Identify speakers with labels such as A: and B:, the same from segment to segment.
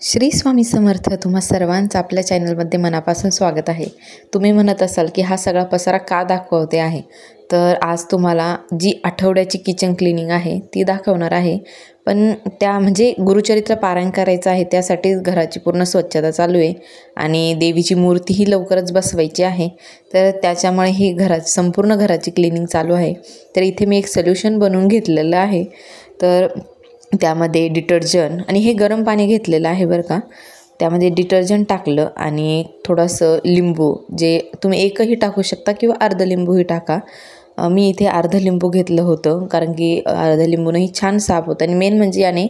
A: श्री स्वामी समर्थ. तुम्हा सर्वांचं आपल्या चॅनलमध्ये मनापासून स्वागत आहे. तुम्ही म्हणत असाल की हा सगळा पसारा का दाखवते आहे, तर आज तुम्हाला जी आठवड्याची किचन क्लिनिंग आहे ती दाखवणार आहे. पण त्या म्हणजे गुरुचरित्र पारायण करायचं आहे, त्यासाठी घराची पूर्ण स्वच्छता चालू आहे आणि देवीची मूर्तीही लवकरच बसवायची आहे. तर त्याच्यामुळे ही संपूर्ण घराची क्लिनिंग चालू आहे. तर इथे मी एक सोल्युशन बनवून घेतलेलं आहे. तर त्यामध्ये डिटर्जंट आणि हे गरम पाणी घेतलेलं आहे बरं का. त्यामध्ये डिटर्जंट टाकलं आणि थोडंसं लिंबू, जे तुम्ही एकही टाकू शकता किंवा अर्ध लिंबूही टाका. मी इथे अर्ध लिंबू घेतलं होतं, कारण की अर्ध लिंबूनंही छान साफ होतं आणि मेन म्हणजे याने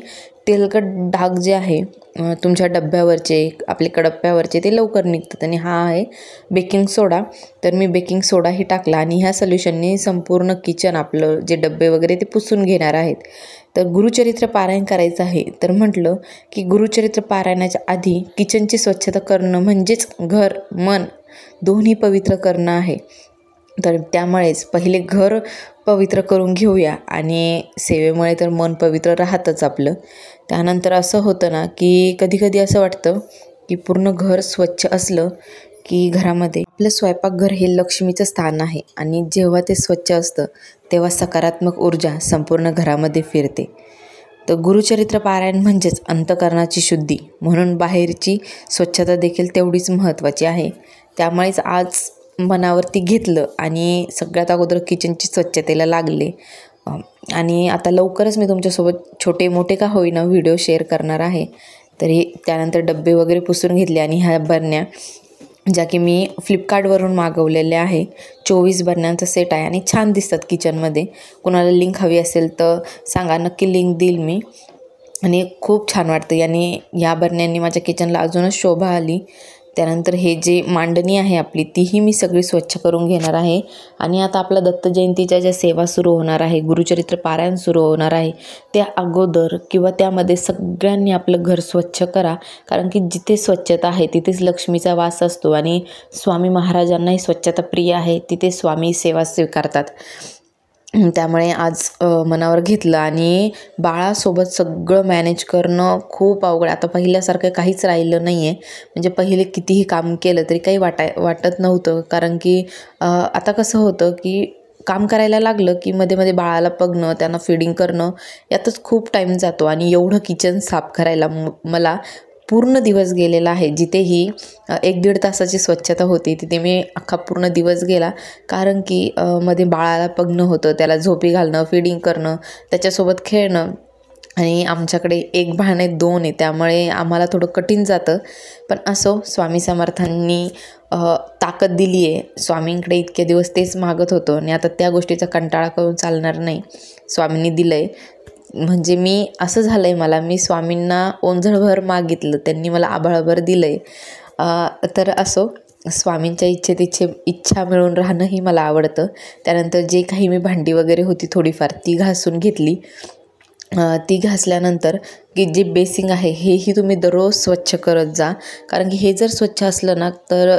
A: तेलकट डाग जे आहे तुमच्या डब्यावरचे, आपले कडप्प्यावरचे, ते लवकर निघतात. आणि हा आहे बेकिंग सोडा. तर मी बेकिंग सोडाही टाकला आणि ह्या सोल्युशनने संपूर्ण किचन आपलं जे डब्बे वगैरे ते पुसून घेणार आहेत. तर गुरुचरित्र पारायण करायचं आहे, तर म्हटलं की गुरुचरित्र पारायणाच्या आधी किचनची स्वच्छता करणं म्हणजेच घर मन दोन्ही पवित्र करणं आहे. तर त्यामुळेच पहिले घर पवित्र करून घेऊया आणि सेवेमुळे तर मन पवित्र राहतच आपलं. त्यानंतर असं होतं ना की कधी असं वाटतं की पूर्ण घर स्वच्छ असलं की घरामध्ये आपलं स्वयंपाकघर हे लक्ष्मीचं स्थान आहे आणि जेव्हा ते स्वच्छ असतं तेव्हा सकारात्मक ऊर्जा संपूर्ण घरामध्ये फिरते. तर गुरुचरित्र पारायण म्हणजेच अंतःकरणाची शुद्धी, म्हणून बाहेरची स्वच्छता देखील तेवढीच महत्त्वाची आहे. त्यामुळेच आज मनावरती घेतलं आणि सगळ्यात अगोदर किचनची स्वच्छतेला लागले. आणि आता लवकरच मी तुमच्यासोबत छोटे मोठे का होईना व्हिडिओ शेअर करणार आहे. तरी त्यानंतर डब्बे वगैरे पुसून घेतले आणि ह्या बरण्या ज्या की मी फ्लिपकार्टवरून मागवलेल्या आहे. 24 बरण्यांचा सेट आहे आणि छान दिसतात किचनमध्ये. कोणाला लिंक हवी असेल तर सांगा, नक्की लिंक देईल मी. आणि खूप छान वाटतं याने, या बरण्यांनी माझ्या किचनला अजूनच शोभा आली. त्यानंतर हे जे मांडणी आहे आपली, तीही मी सगळी स्वच्छ करून घेणार आहे. आणि आता आपला दत्त जयंतीच्या ज्या सेवा सुरू होणार आहे, गुरुचरित्र पारायण सुरू होणार आहे, त्या अगोदर किंवा त्यामध्ये सगळ्यांनी आपलं घर स्वच्छ करा. कारण की जिथे स्वच्छता आहे तिथेच लक्ष्मीचा वास असतो आणि स्वामी महाराजांनाही स्वच्छता प्रिय आहे, तिथे स्वामी सेवा स्वीकारतात. त्यामुळे आज मनावर घेतलं आणि बाळासोबत सगळं मॅनेज करणं खूप अवघड. आता पहिल्यासारखं काहीच राहिलं नाही आहे. म्हणजे पहिले कितीही काम केलं तरी काही वाटत नव्हतं, कारण की आता कसं होतं की काम करायला लागलं की मध्ये मध्ये बाळाला बघणं, त्यांना फिडिंग करणं, यातच खूप टाईम जातो. आणि एवढं किचन साफ करायला मला पूर्ण दिवस गेलेला आहे. जिथेही 1-1.5 तासाची स्वच्छता होती तिथे मी अख्खा पूर्ण दिवस गेला. कारण की मध्ये बाळाला बघणं होतं, त्याला झोपी घालणं, फिडिंग करणं, त्याच्यासोबत खेळणं. आणि आमच्याकडे एक भान आहे, 2 आहे, त्यामुळे आम्हाला थोडं कठीण जातं. पण असो, स्वामी समर्थांनी ताकद दिली आहे. स्वामींकडे इतके दिवस तेच मागत होतो आणि आता त्या गोष्टीचा कंटाळा करून चालणार नाही. स्वामींनी दिलं आहे म्हणजे मी असं झालं आहे, मी स्वामींना ओंजळभर मागितलं, त्यांनी मला आभाळभर दिलं आहे. तर असो, स्वामींच्या इच्छा मिळून राहणंही मला आवडतं. त्यानंतर जे काही मी भांडी वगैरे होती थोडीफार ती घासून घेतली. ती घासल्यानंतर की जे बेसिंग आहे हेही तुम्ही दररोज स्वच्छ करत जा. कारण की हे जर स्वच्छ असलं ना तर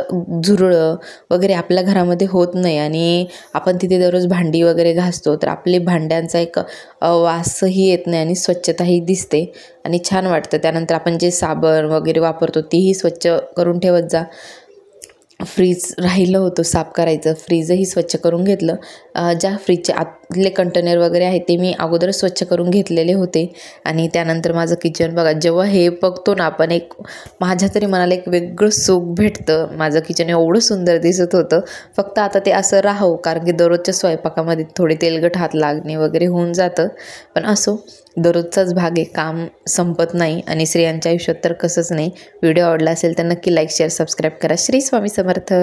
A: झुरळं वगैरे आपल्या घरामध्ये होत नाही. आणि आपण तिथे दररोज भांडी वगैरे घासतो तर आपले भांड्यांचा एक वासही येत नाही आणि स्वच्छताही दिसते आणि छान वाटतं. त्यानंतर आपण जे साबण वगैरे वापरतो तेही स्वच्छ करून ठेवत जा. फ्रीज राहिलं होतं साफ करायचं, फ्रीजही स्वच्छ करून घेतलं. ज्या फ्रीजचे आतले कंटेनर वगैरे आहेत ते मी अगोदरच स्वच्छ करून घेतलेले होते. आणि त्यानंतर माझं किचन बघा, जेव्हा हे बघतो ना आपण, एक माझ्या तरी मनाला एक वेगळं सुख भेटतं. माझं किचन एवढं सुंदर दिसत होतं. फक्त आता ते असं राहावं, कारण की दररोजच्या स्वयंपाकामध्ये थोडे तेलकट हात लागणे वगैरे होऊन जातं. पण असो, दररोजचाच भाग आहे, काम संपत नाही आणि स्त्रियांच्या आयुष्यात तर कसंच नाही. व्हिडिओ आवडला असेल तर नक्की लाईक, शेअर, सबस्क्राईब करा. श्री स्वामी समर्थ.